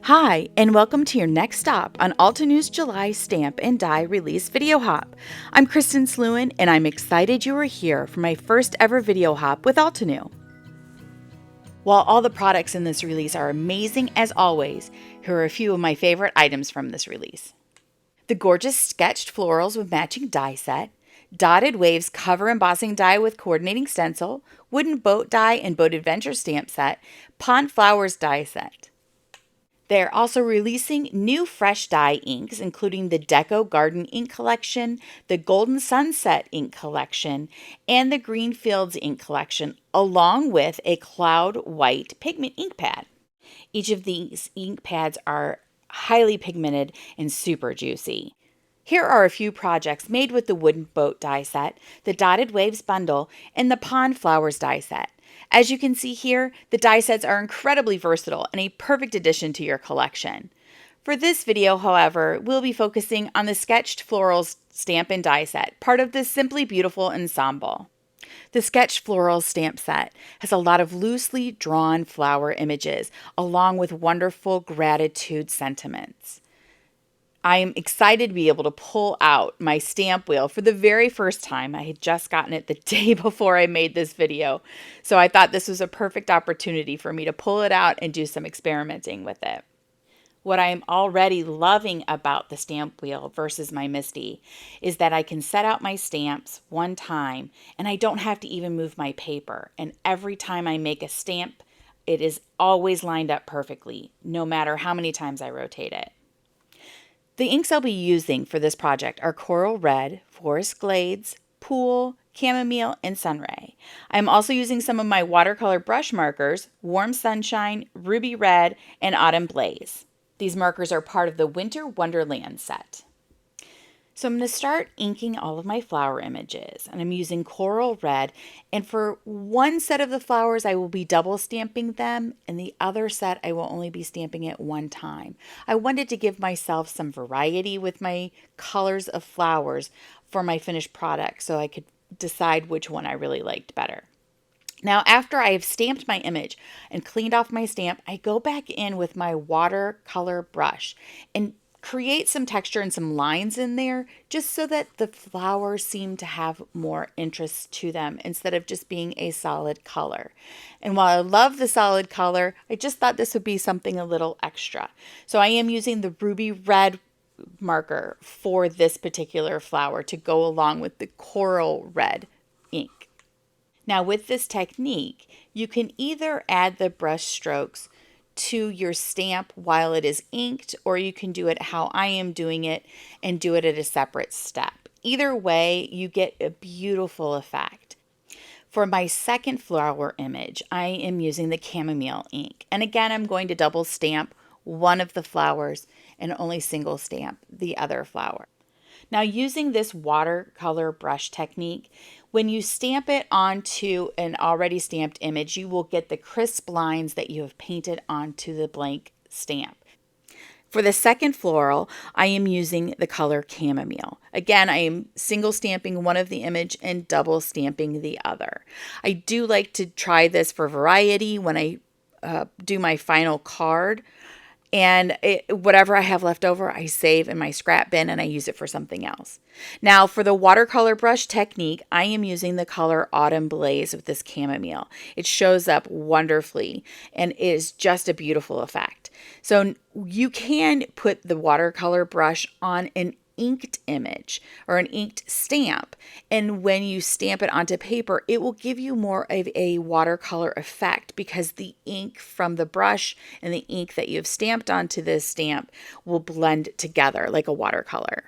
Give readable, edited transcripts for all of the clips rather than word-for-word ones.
Hi, and welcome to your next stop on Altenew's July Stamp and Die Release Video Hop. I'm Kristen Slewin, and I'm excited you are here for my first ever video hop with Altenew. While all the products in this release are amazing as always, here are a few of my favorite items from this release. The gorgeous sketched florals with matching die set, dotted waves cover embossing die with coordinating stencil, wooden boat die and boat adventure stamp set, pond flowers die set. They're also releasing new fresh dye inks, including the Deco Garden Ink Collection, the Golden Sunset Ink Collection, and the Green Fields Ink Collection, along with a Cloud White pigment ink pad. Each of these ink pads are highly pigmented and super juicy. Here are a few projects made with the Wooden Boat die set, the Dotted Waves bundle, and the Pond Flowers die set. As you can see here, the die sets are incredibly versatile and a perfect addition to your collection. For this video, however, we'll be focusing on the Sketched Florals stamp and die set, part of the Simply Beautiful ensemble. The Sketched Florals stamp set has a lot of loosely drawn flower images, along with wonderful gratitude sentiments. I am excited to be able to pull out my stamp wheel for the very first time. I had just gotten it the day before I made this video, so I thought this was a perfect opportunity for me to pull it out and do some experimenting with it. What I am already loving about the stamp wheel versus my MISTI is that I can set out my stamps one time and I don't have to even move my paper. And every time I make a stamp, it is always lined up perfectly, no matter how many times I rotate it. The inks I'll be using for this project are Coral Red, Forest Glades, Pool, Chamomile, and Sunray. I'm also using some of my watercolor brush markers, Warm Sunshine, Ruby Red, and Autumn Blaze. These markers are part of the Winter Wonderland set. So I'm going to start inking all of my flower images, and I'm using Coral Red, and for one set of the flowers I will be double stamping them, and the other set I will only be stamping it one time. I wanted to give myself some variety with my colors of flowers for my finished product so I could decide which one I really liked better. Now, after I have stamped my image and cleaned off my stamp, I go back in with my watercolor brush and create some texture and some lines in there just so that the flowers seem to have more interest to them instead of just being a solid color. And while I love the solid color, I just thought this would be something a little extra. So I am using the Ruby Red marker for this particular flower to go along with the Coral Red ink. Now with this technique, you can either add the brush strokes to your stamp while it is inked, or you can do it how I am doing it and do it at a separate step. Either way, you get a beautiful effect. For my second flower image, I am using the Chamomile ink. And again, I'm going to double stamp one of the flowers and only single stamp the other flower. Now, using this watercolor brush technique, when you stamp it onto an already stamped image, you will get the crisp lines that you have painted onto the blank stamp. For the second floral, I am using the color Chamomile. Again, I am single stamping one of the image and double stamping the other. I do like to try this for variety when I do my final card. And whatever I have left over, I save in my scrap bin and I use it for something else. Now, for the watercolor brush technique, I am using the color Autumn Blaze with this Chamomile. It shows up wonderfully and is just a beautiful effect. So you can put the watercolor brush on an inked image or an inked stamp, and when you stamp it onto paper, it will give you more of a watercolor effect because the ink from the brush and the ink that you have stamped onto this stamp will blend together like a watercolor.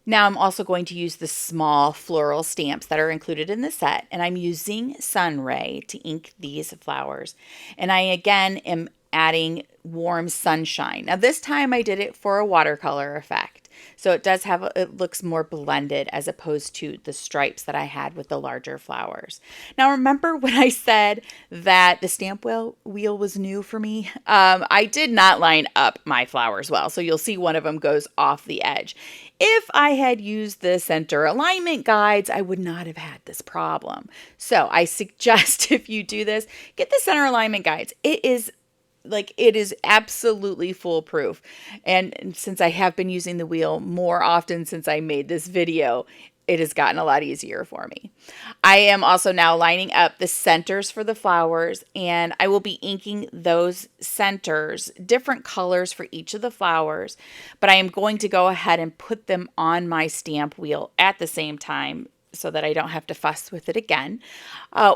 Now I'm also going to use the small floral stamps that are included in the set, and I'm using Sunray to ink these flowers. And I again am adding Warm Sunshine. Now this time I did it for a watercolor effect. So it looks more blended as opposed to the stripes that I had with the larger flowers. Now remember when I said that the stamp wheel was new for me? I did not line up my flowers well. So you'll see one of them goes off the edge. If I had used the center alignment guides, I would not have had this problem. So I suggest if you do this, get the center alignment guides. It is Like, it is absolutely foolproof. And since I have been using the wheel more often since I made this video, it has gotten a lot easier for me. I am also now lining up the centers for the flowers, and I will be inking those centers, different colors for each of the flowers, but I am going to go ahead and put them on my stamp wheel at the same time so that I don't have to fuss with it again.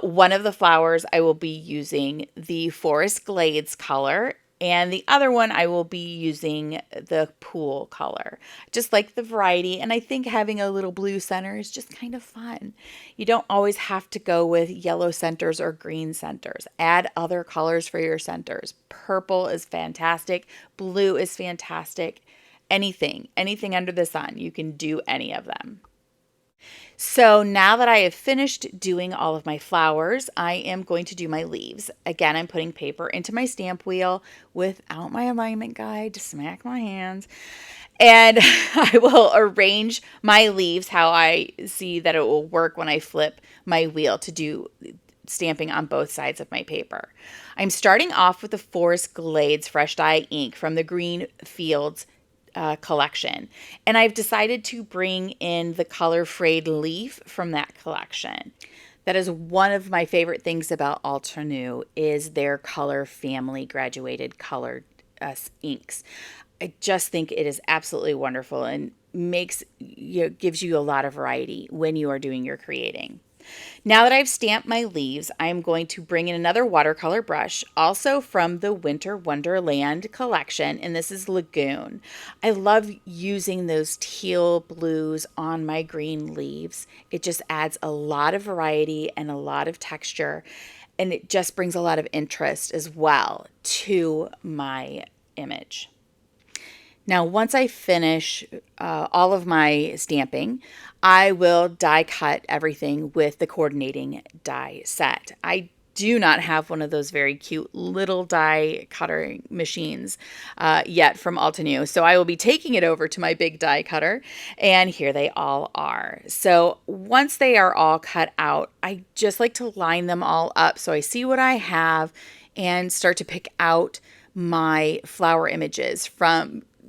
One of the flowers I will be using the Forest Glades color, and the other one I will be using the Pool color. Just like the variety, and I think having a little blue center is just kind of fun. You don't always have to go with yellow centers or green centers. Add other colors for your centers. Purple is fantastic. Blue is fantastic. Anything under the sun, you can do any of them. So now that I have finished doing all of my flowers, I am going to do my leaves. Again, I'm putting paper into my stamp wheel without my alignment guide to smack my hands. And I will arrange my leaves how I see that it will work when I flip my wheel to do stamping on both sides of my paper. I'm starting off with the Forest Glades Fresh Dye ink from the Green Fields collection. And I've decided to bring in the color Frayed Leaf from that collection. That is one of my favorite things about Altenew is their color family graduated colored inks. I just think it is absolutely wonderful and gives you a lot of variety when you are doing your creating. Now that I've stamped my leaves, I'm going to bring in another watercolor brush, also from the Winter Wonderland collection, and this is Lagoon. I love using those teal blues on my green leaves. It just adds a lot of variety and a lot of texture, and it just brings a lot of interest as well to my image. Now, once I finish all of my stamping, I will die cut everything with the coordinating die set. I do not have one of those very cute little die cutter machines yet from Altenew, so I will be taking it over to my big die cutter, and here they all are. So once they are all cut out, I just like to line them all up so I see what I have and start to pick out my flower images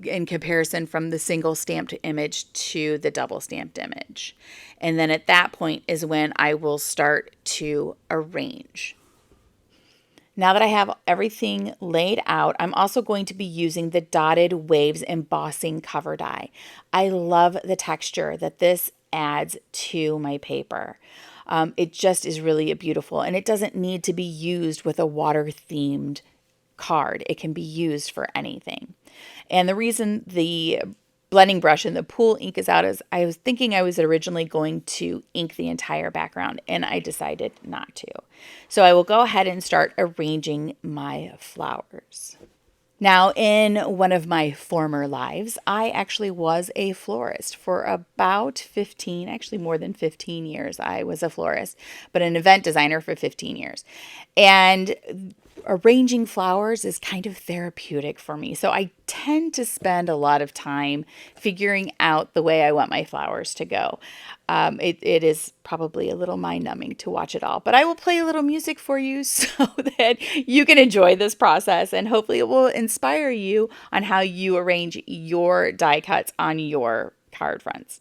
in comparison from the single stamped image to the double stamped image. And then at that point is when I will start to arrange. Now that I have everything laid out, I'm also going to be using the Dotted Waves embossing cover die. I love the texture that this adds to my paper. It just is really beautiful, and it doesn't need to be used with a water-themed card. It can be used for anything. And the reason the blending brush and the pool ink is out is I was thinking I was originally going to ink the entire background, and I decided not to. So I will go ahead and start arranging my flowers. Now, in one of my former lives, I actually was a florist for about 15, actually more than 15 years. I was a florist, but an event designer for 15 years. And arranging flowers is kind of therapeutic for me. So I tend to spend a lot of time figuring out the way I want my flowers to go. It is probably a little mind-numbing to watch it all, but I will play a little music for you so that you can enjoy this process, and hopefully it will inspire you on how you arrange your die cuts on your card fronts.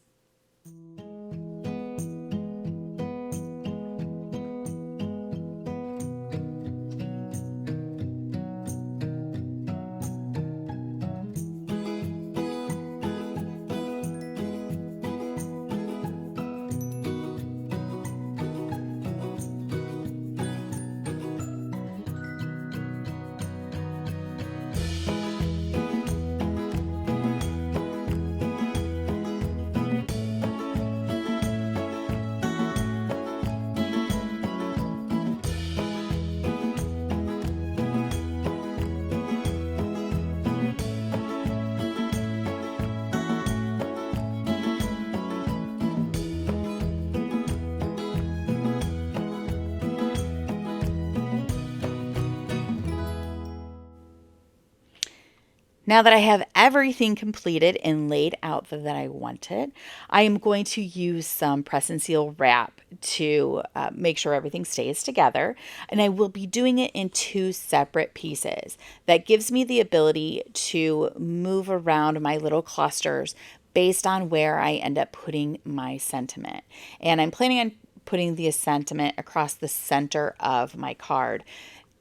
Now that I have everything completed and laid out that I wanted, I am going to use some press and seal wrap to make sure everything stays together. And I will be doing it in two separate pieces. That gives me the ability to move around my little clusters based on where I end up putting my sentiment. And I'm planning on putting the sentiment across the center of my card,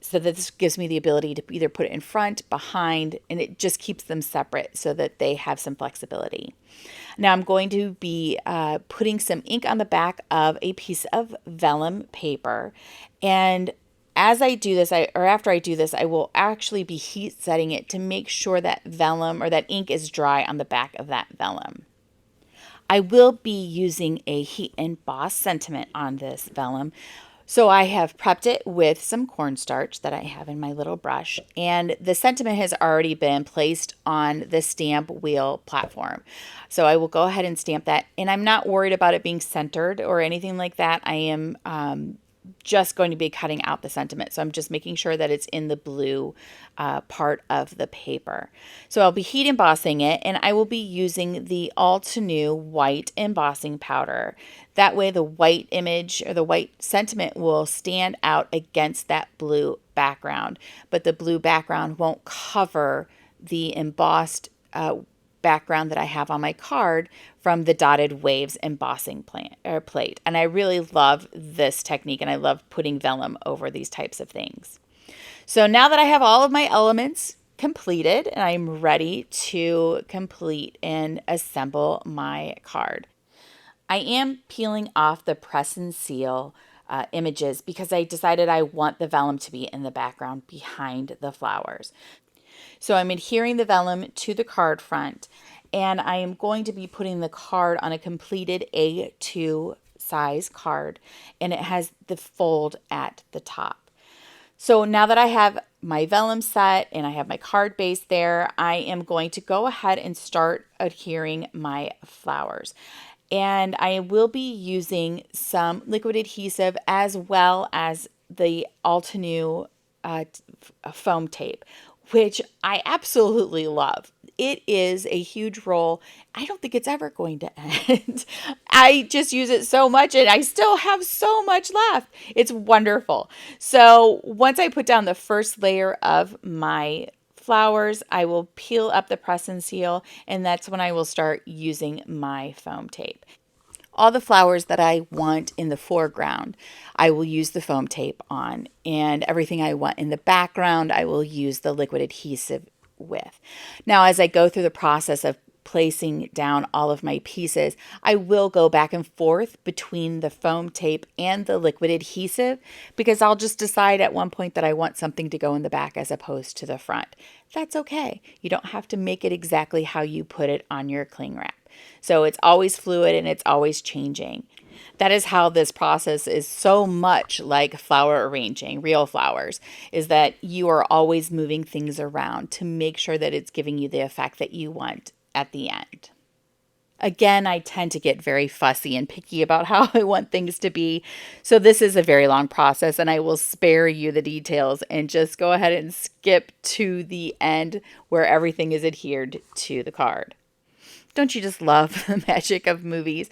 so that this gives me the ability to either put it in front, behind, and it just keeps them separate so that they have some flexibility. Now I'm going to be putting some ink on the back of a piece of vellum paper, and as I do this, after I do this, I will actually be heat setting it to make sure that vellum or that ink is dry on the back of that vellum. I will be using a heat emboss sentiment on this vellum. So I have prepped it with some cornstarch that I have in my little brush, and the sentiment has already been placed on the stamp wheel platform. So I will go ahead and stamp that, and I'm not worried about it being centered or anything like that. I am just going to be cutting out the sentiment. So I'm just making sure that it's in the blue part of the paper. So I'll be heat embossing it, and I will be using the Altenew white embossing powder. That way the white image or the white sentiment will stand out against that blue background, but the blue background won't cover the embossed background that I have on my card from the Dotted Waves embossing plate. And I really love this technique, and I love putting vellum over these types of things. So now that I have all of my elements completed, and I'm ready to complete and assemble my card, I am peeling off the press and seal images because I decided I want the vellum to be in the background behind the flowers. So I'm adhering the vellum to the card front, and I am going to be putting the card on a completed A2 size card, and it has the fold at the top. So now that I have my vellum set and I have my card base there, I am going to go ahead and start adhering my flowers. And I will be using some liquid adhesive as well as the Altenew foam tape, which I absolutely love. It is a huge roll. I don't think it's ever going to end. I just use it so much, and I still have so much left. It's wonderful. So once I put down the first layer of my flowers, I will peel up the press and seal, and that's when I will start using my foam tape. All the flowers that I want in the foreground, I will use the foam tape on, and everything I want in the background, I will use the liquid adhesive with. Now, as I go through the process of placing down all of my pieces, I will go back and forth between the foam tape and the liquid adhesive, because I'll just decide at one point that I want something to go in the back as opposed to the front. That's okay. You don't have to make it exactly how you put it on your cling wrap. So it's always fluid and it's always changing. That is how this process is so much like flower arranging, real flowers, is that you are always moving things around to make sure that it's giving you the effect that you want at the end. Again, I tend to get very fussy and picky about how I want things to be. So this is a very long process, and I will spare you the details and just go ahead and skip to the end where everything is adhered to the card. Don't you just love the magic of movies?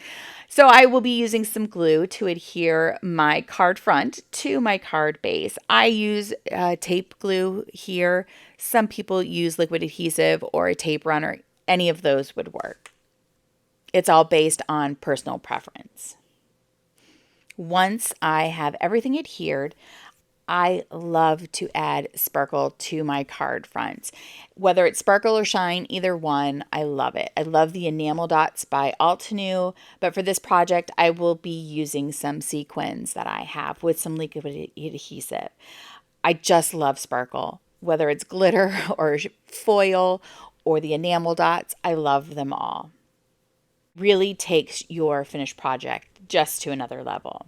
So I will be using some glue to adhere my card front to my card base. I use tape glue here. Some people use liquid adhesive or a tape runner. Any of those would work. It's all based on personal preference. Once I have everything adhered, I love to add sparkle to my card fronts. Whether it's sparkle or shine, either one, I love it. I love the enamel dots by Altenew, but for this project, I will be using some sequins that I have with some liquid adhesive. I just love sparkle. Whether it's glitter or foil or the enamel dots, I love them all. Really takes your finished project just to another level.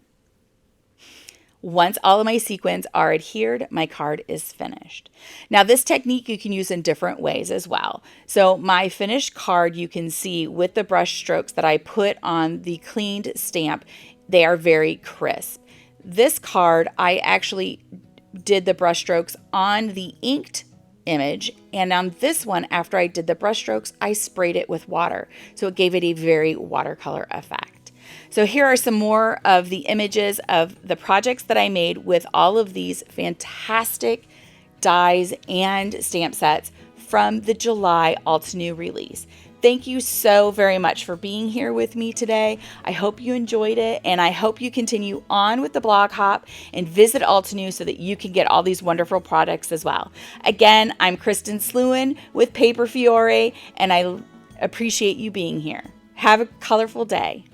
Once all of my sequins are adhered, my card is finished. Now, this technique you can use in different ways as well. So my finished card, you can see with the brush strokes that I put on the cleaned stamp, they are very crisp. This card, I actually did the brush strokes on the inked image. And on this one, after I did the brush strokes, I sprayed it with water. So it gave it a very watercolor effect. So here are some more of the images of the projects that I made with all of these fantastic dies and stamp sets from the July Altenew release. Thank you so very much for being here with me today. I hope you enjoyed it, and I hope you continue on with the blog hop and visit Altenew so that you can get all these wonderful products as well. Again, I'm Kristen Sluin with Paper Fiore, and I appreciate you being here. Have a colorful day.